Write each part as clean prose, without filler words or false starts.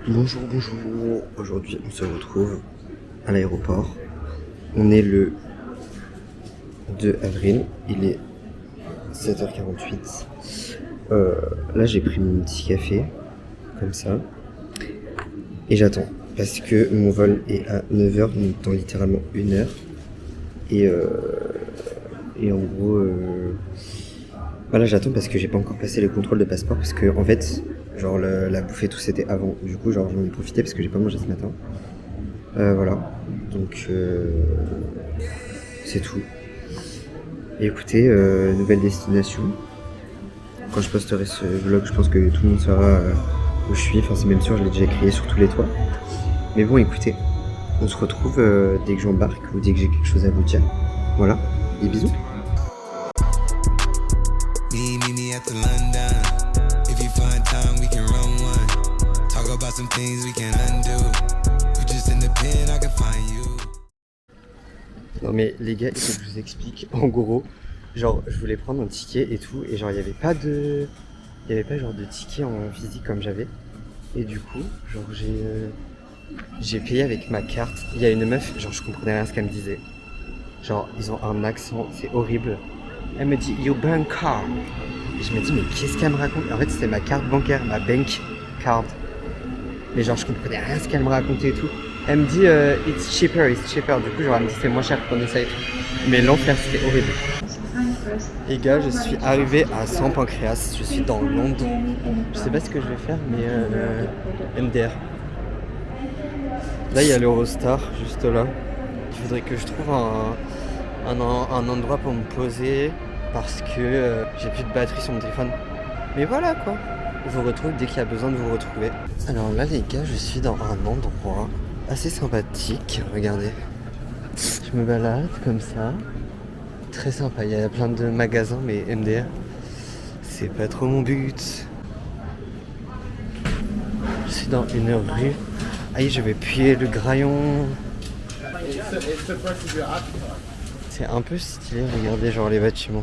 Bonjour, bonjour. Aujourd'hui, on se retrouve à l'aéroport. On est le 2 avril. Il est 7h48. Là, j'ai pris mon petit café, comme ça. Et j'attends. Parce que mon vol est à 9h, donc dans littéralement 1 heure. Et en gros, voilà, j'attends parce que j'ai pas encore passé le contrôle de passeport. Parce que, en fait, genre, la bouffe et tout, c'était avant. Du coup, genre, j'en ai profité parce que j'ai pas mangé ce matin. Voilà. Donc, c'est tout. Et écoutez, nouvelle destination. Quand je posterai ce vlog, je pense que tout le monde saura où je suis. Enfin, c'est même sûr, je l'ai déjà crié sur tous les toits. Mais bon, écoutez, on se retrouve dès que j'embarque ou dès que j'ai quelque chose à vous dire. Voilà, des bisous. Meet me at the London. If you find time, we can run one. Talk about some things we can undo. You just in the pen, I can find you. Non mais les gars, il faut que je vous explique. En gros, genre, je voulais prendre un ticket et tout, et genre, il y avait pas genre de ticket en physique comme j'avais. Et du coup, genre, j'ai payé avec ma carte. Il y a une meuf, genre, je comprenais rien à ce qu'elle me disait. Genre, ils ont un accent, c'est horrible. Elle me dit, you bank card. Et je me dis, mais qu'est-ce qu'elle me raconte? En fait, c'était ma carte bancaire, ma bank card. Mais genre, je comprenais rien à ce qu'elle me racontait et tout. Elle me dit, it's cheaper, it's cheaper. Du coup, genre, elle me dit, c'est moins cher, prenez ça et tout. Mais l'enfer, c'était horrible. Les gars, je suis arrivé à San Pancréas. Je suis dans Londres. Je sais pas ce que je vais faire, mais MDR. Là, il y a l'Eurostar, juste là. Il faudrait que je trouve un endroit pour me poser parce que j'ai plus de batterie sur mon téléphone. Mais voilà quoi. Je vous retrouve dès qu'il y a besoin de vous retrouver. Alors là les gars, je suis dans un endroit assez sympathique. Regardez. Je me balade comme ça. Très sympa. Il y a plein de magasins, mais MDR, c'est pas trop mon but. Je suis dans une rue. Aïe, je vais puer le graillon. C'est un peu stylé, regardez genre les bâtiments.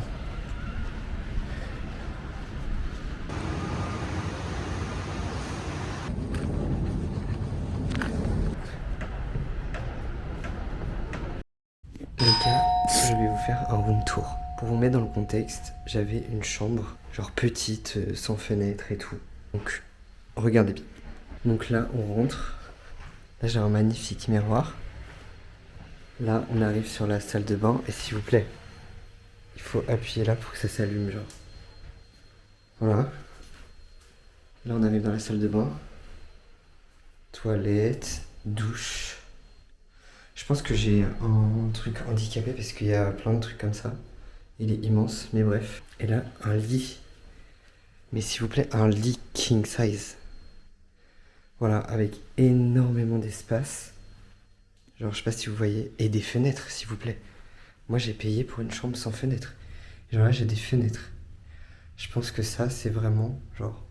Les gars, je vais vous faire un room tour. Pour vous mettre dans le contexte, j'avais une chambre, genre petite, sans fenêtre et tout. Donc, regardez bien. Donc là, on rentre. Là, j'ai un magnifique miroir. Là, on arrive sur la salle de bain. Et s'il vous plaît, il faut appuyer là pour que ça s'allume, genre. Voilà. Là, on arrive dans la salle de bain. Toilette, douche. Je pense que j'ai un truc handicapé parce qu'il y a plein de trucs comme ça. Il est immense, mais bref. Et là, un lit. Mais s'il vous plaît, un lit king size. Voilà, avec énormément d'espace. Genre, je sais pas si vous voyez. Et des fenêtres, s'il vous plaît. Moi, j'ai payé pour une chambre sans fenêtre. Genre là, j'ai des fenêtres. Je pense que ça, c'est vraiment, genre,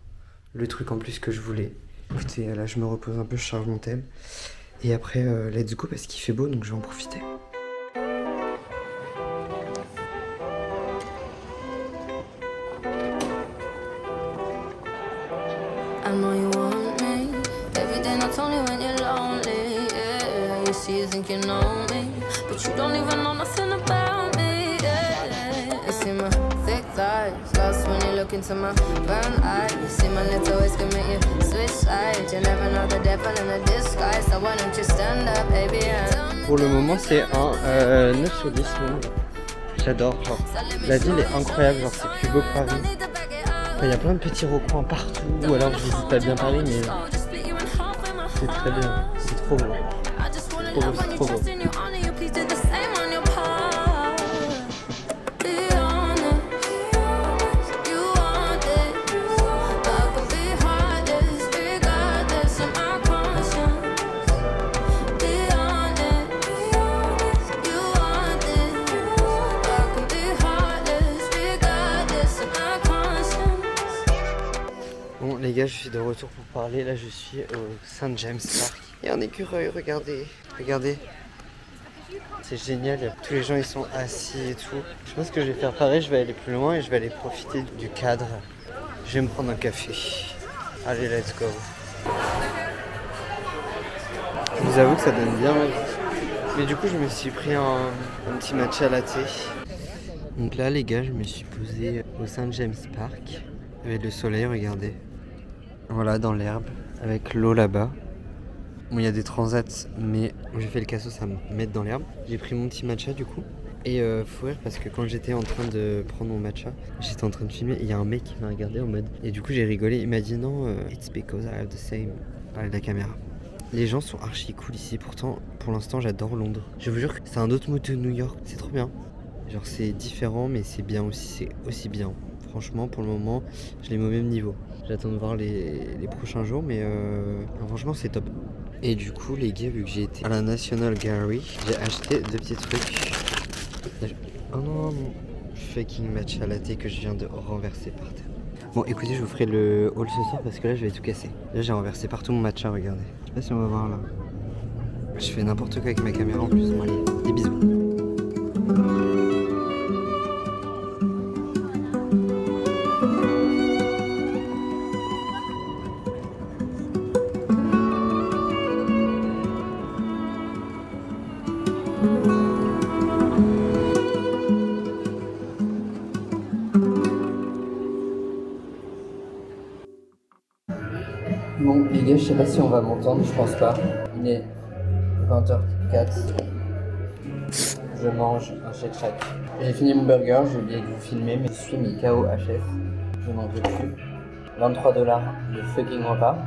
le truc en plus que je voulais. Écoutez, là, je me repose un peu, je charge mon tel. Et après, let's go, parce qu'il fait beau, donc je vais en profiter. I know you want me. Every day, not only when you're lonely. Yeah, you see, you think you know me, but you don't even know nothing about me. Yeah, you see my thick thighs, lost when you look into my brown eyes. You see my little ways can make you switch sides. You never know the devil in a disguise. So why don't you stand up, baby? Pour le moment, c'est un 9 sur 10. J'adore, genre, la ville est incroyable, genre, c'est plus beau que Paris. Il y a plein de petits recoins partout, ou alors je visite pas bien Paris, mais c'est très bien, c'est trop beau. Trop beau, c'est trop beau. Bon les gars, je suis de retour pour parler. Là je suis au St James Park. Il y a un écureuil, regardez. Regardez. C'est génial, tous les gens ils sont assis et tout. Je pense que je vais faire pareil, je vais aller plus loin et je vais aller profiter du cadre. Je vais me prendre un café. Allez, let's go. Je vous avoue que ça donne bien envie. Mais du coup, je me suis pris un petit matcha latte. Donc là, les gars, je me suis posé au St. James Park. Avec le soleil, regardez. Voilà, dans l'herbe, avec l'eau là-bas. Bon, il y a des transats, mais j'ai fait le cassos à me mettre dans l'herbe. J'ai pris mon petit matcha du coup. Et faut rire parce que quand j'étais en train de prendre mon matcha, j'étais en train de filmer. Il y a un mec qui m'a regardé en mode. Et du coup, j'ai rigolé. Il m'a dit non, it's because I have the same. Parler de la caméra. Les gens sont archi cool ici. Pourtant, pour l'instant, j'adore Londres. Je vous jure que c'est un autre mood de New York. C'est trop bien. Genre, c'est différent, mais c'est bien aussi. C'est aussi bien. Franchement, pour le moment, je l'ai mis au même niveau. J'attends de voir les prochains jours, mais franchement, c'est top. Et du coup, les gars, vu que j'ai été à la National Gallery, j'ai acheté 2 petits trucs. Oh non, mon fucking matcha latte que je viens de renverser par terre. Bon, écoutez, je vous ferai le haul ce soir parce que là, je vais tout casser. Là, j'ai renversé partout mon matcha, regardez. Je sais pas si on va voir là. Je fais n'importe quoi avec ma caméra en plus. Bon, allez, des bisous. Bon les gars, je sais pas si on va m'entendre, je pense pas. Il est 20h04. Je mange un Shake Shack. J'ai fini mon burger, j'ai oublié de vous filmer, mais je suis mis KO HF. Je n'en peux plus. 23$ le fucking repas.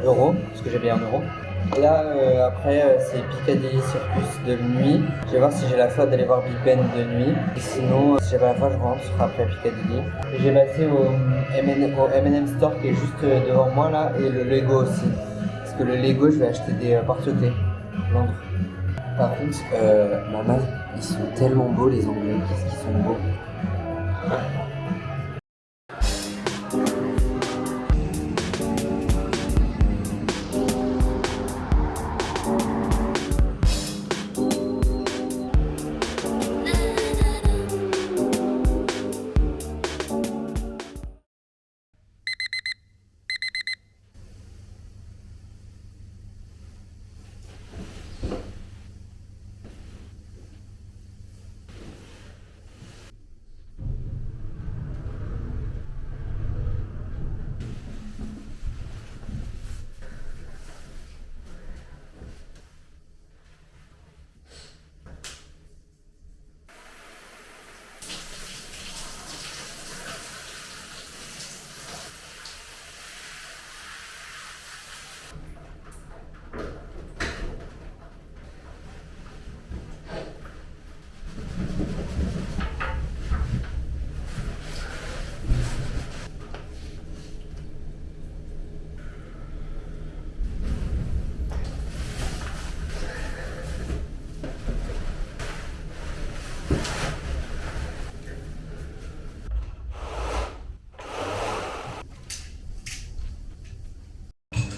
Euros, parce que j'ai payé 1€. Là, après, c'est Piccadilly Circus de nuit. Je vais voir si j'ai la foi d'aller voir Big Ben de nuit. Et sinon, si j'ai pas la foi, je rentre après Piccadilly. J'ai passé au M&M Store qui est juste devant moi là, et le Lego aussi. Parce que le Lego, je vais acheter des porte-clés. Londres. Par contre, maman, ils sont tellement beaux les Anglais. Qu'est-ce qu'ils sont beaux.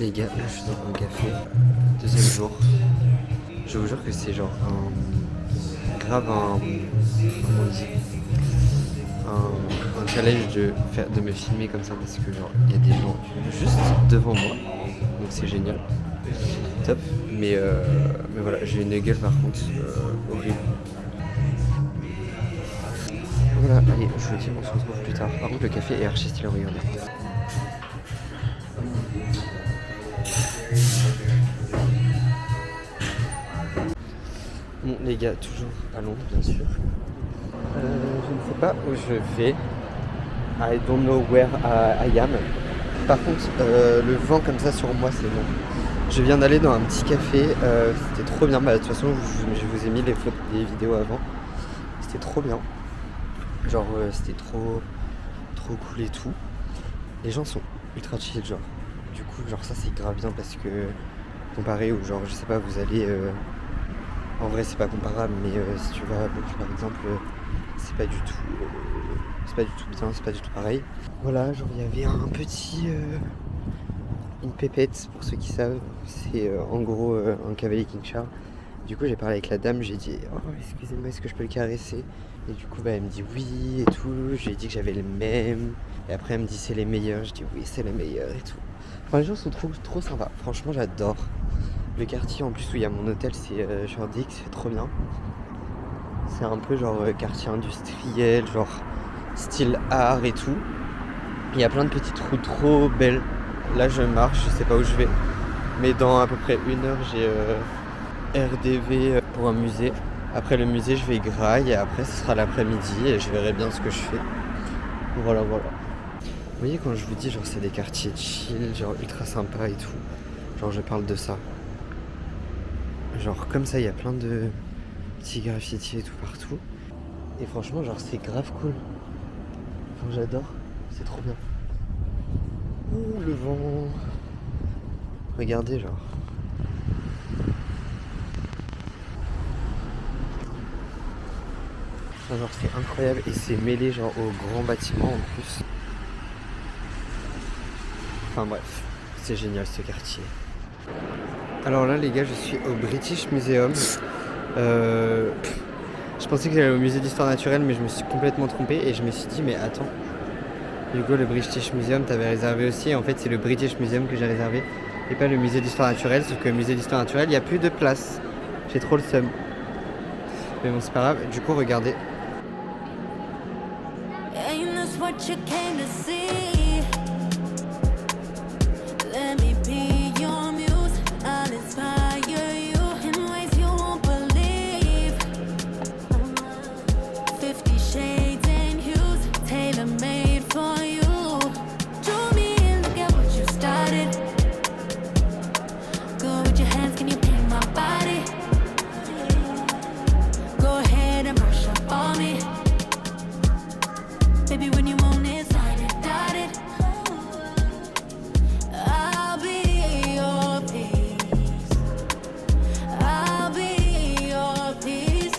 Les gars, là je suis dans un café, 2e jour. Je vous jure que c'est genre comment on dit, un challenge de me filmer comme ça parce que genre il y a des gens juste devant moi, donc c'est génial, top. Mais voilà, j'ai une gueule par contre horrible. Voilà, allez, je vous dis, on se retrouve plus tard. Par contre le café est archi stylé, regardez. Bon les gars, toujours à Londres bien sûr. Je ne sais pas où je vais. I don't know where I am. Par contre, le vent comme ça sur moi, c'est bon. Je viens d'aller dans un petit café. C'était trop bien. Bah, de toute façon, je vous ai mis les vidéos avant. C'était trop bien. Genre, c'était trop cool et tout. Les gens sont ultra chill, genre. Du coup, genre ça c'est grave bien parce que comparé ou genre, je sais pas, vous allez. En vrai, c'est pas comparable, mais si tu vas, par exemple, c'est pas du tout bien, c'est pas du tout pareil. Voilà, genre il y avait un petit, une pépette pour ceux qui savent, c'est en gros un cavalier King Charles. Du coup, j'ai parlé avec la dame, j'ai dit oh excusez-moi, est-ce que je peux le caresser? Et du coup, bah elle me dit oui et tout. J'ai dit que j'avais les mêmes. Et après, elle me dit c'est les meilleurs. Je dis oui, c'est les meilleurs et tout. Enfin, les gens sont trop sympas. Franchement, j'adore. Le quartier en plus où il y a mon hôtel, c'est Jardix, c'est trop bien. C'est un peu genre quartier industriel, genre style art et tout. Il y a plein de petites rues trop belles. Là je marche, je sais pas où je vais. Mais dans à peu près 1 heure j'ai RDV pour un musée. Après le musée je vais Graille et après ce sera l'après-midi et je verrai bien ce que je fais. Voilà. Vous voyez quand je vous dis genre c'est des quartiers chill, genre ultra sympa et tout. Genre je parle de ça. Genre comme ça il y a plein de petits graffitis et tout partout. Et franchement genre c'est grave cool. Enfin, j'adore, c'est trop bien. Ouh, le vent. Regardez genre. Enfin, genre c'est incroyable et c'est mêlé genre aux grands bâtiments en plus. Enfin bref, c'est génial ce quartier. Alors là les gars, je suis au British Museum. Je pensais que j'allais au musée d'histoire naturelle mais je me suis complètement trompé et je me suis dit mais attends, Hugo, le British Museum t'avais réservé aussi et en fait c'est le British Museum que j'ai réservé et pas le musée d'histoire naturelle, sauf que le musée d'histoire naturelle il n'y a plus de place. J'ai trop le seum. Mais bon c'est pas grave, du coup regardez. Ain't this what you came to see? Let me be your muse. I'll inspire you in ways you won't believe. 50 shades and hues, tailor-made for you. Draw me in, look at what you started. Go with your hands, can you paint my body? Go ahead and brush up on me. Baby, when you want it, sign it, dot it. I'll be your peace. I'll be your peace.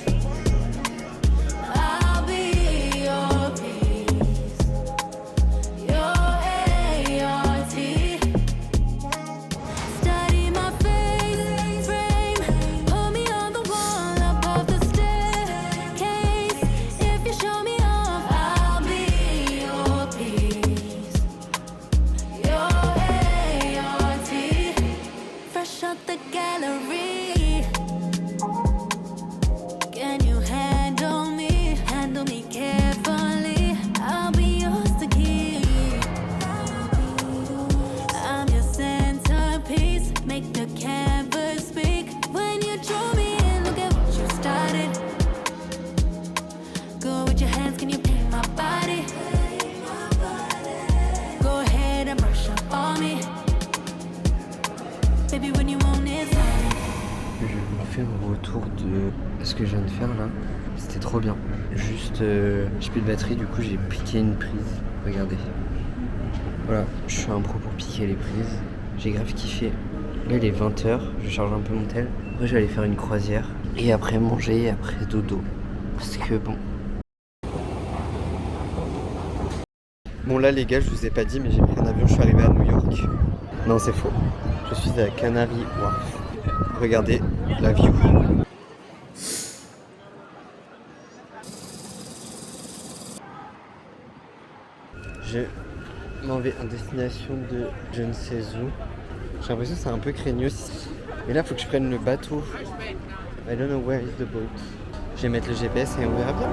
I'll be your peace. Your ART. Study my face frame. Put me on the wall above the staircase. If you show me off, I'll be your peace. Your ART. Fresh out the gallery. Can you handle me? Handle me carefully. I'll be yours to keep. I'm your centerpiece. Make the canvas speak. When you draw me in, look at what you started. Go with your hands, can you paint my body? Go ahead and brush up on me. Baby, when you want it, sign it. Je vais vous faire un retour de ce que je viens de faire là. C'était trop bien. Juste, j'ai plus de batterie, du coup j'ai piqué une prise. Regardez. Voilà, je suis un pro pour piquer les prises. J'ai grave kiffé. Là il est 20h, je charge un peu mon tel. Après je vais aller faire une croisière. Et après manger et après dodo. Parce que bon. Bon là les gars, je vous ai pas dit mais j'ai pris un avion, je suis arrivé à New York. Non c'est faux. Je suis à Canary Wharf. Regardez la view. Je m'en vais en destination de je ne sais où. J'ai l'impression que c'est un peu craignos. Mais là, il faut que je prenne le bateau. I don't know where is the boat. Je vais mettre le GPS et on verra bien.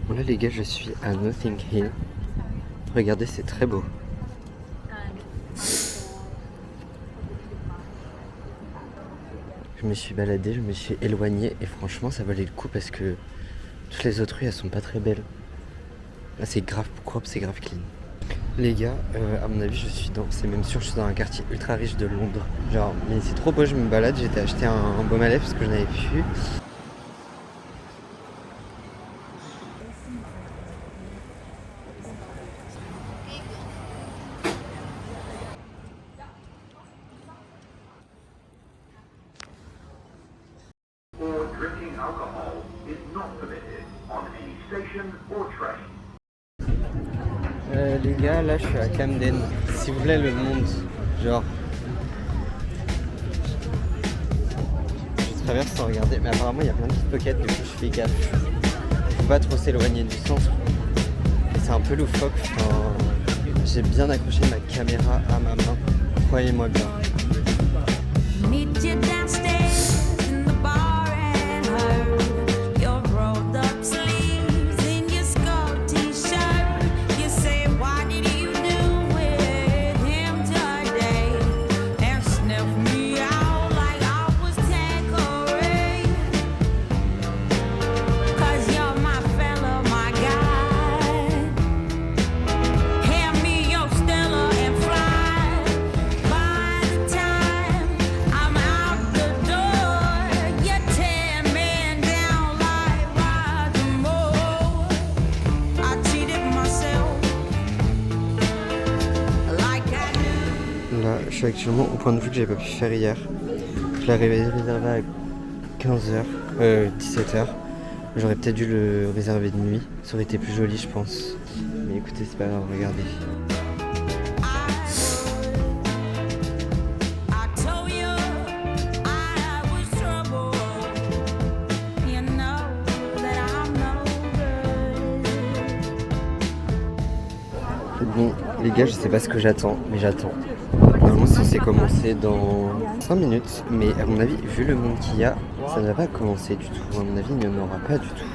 Bon là les gars, je suis à Notting Hill. Regardez, c'est très beau. Je me suis baladé, je me suis éloigné et franchement ça valait le coup parce que toutes les autres rues elles sont pas très belles. Là c'est grave propre, c'est grave clean. Les gars, à mon avis c'est même sûr, je suis dans un quartier ultra riche de Londres. Genre, mais c'est trop beau, je me balade, j'étais acheté un baume à lèvres parce que j'en avais plus. Or drinking alcohol is not permitted on any station or train. Les gars, là je suis à Camden. Si vous voulez le monde, genre. Je traverse sans regarder, mais apparemment il y a plein de petites pockets, du coup je fais gaffe. Faut pas trop s'éloigner du centre. C'est un peu loufoque. Enfin, j'ai bien accroché ma caméra à ma main. Croyez-moi bien. Meet you downstairs in the bar and her. Your rolled up sleeves in your skull t-shirt. You say, what did you do with him today? And sniff me out like I was Tanqueray. 'Cause you're my fella, my guy. Hand me your Stella and fly. By the time I'm out the door, you tear me down like Roger Moore. I cheated myself like I knew. Là, je suis actuellement au point de vue que j'avais pas pu faire hier. Je l'avais réservé à 15h, 17h. J'aurais peut-être dû le réserver de nuit. Ça aurait été plus joli, je pense. Mais écoutez, c'est pas grave, regardez. I told you I was trouble. You know that I'm no good. Bon, les gars, je sais pas ce que j'attends, mais j'attends. Normalement, c'est censé commencer dans 5 minutes, mais à mon avis, vu le monde qu'il y a, ça ne va pas commencer du tout. À mon avis, il n'y en aura pas du tout.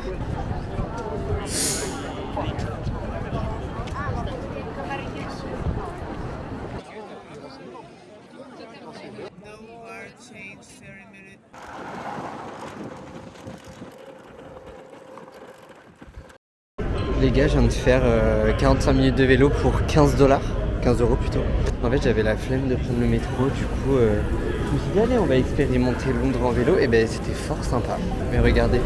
Les gars, je viens de faire 45 minutes de vélo pour 15 $, 15 € plutôt. En fait, j'avais la flemme de prendre le métro, du coup, je me suis dit, allez, on va expérimenter Londres en vélo, et ben c'était fort sympa. Mais regardez.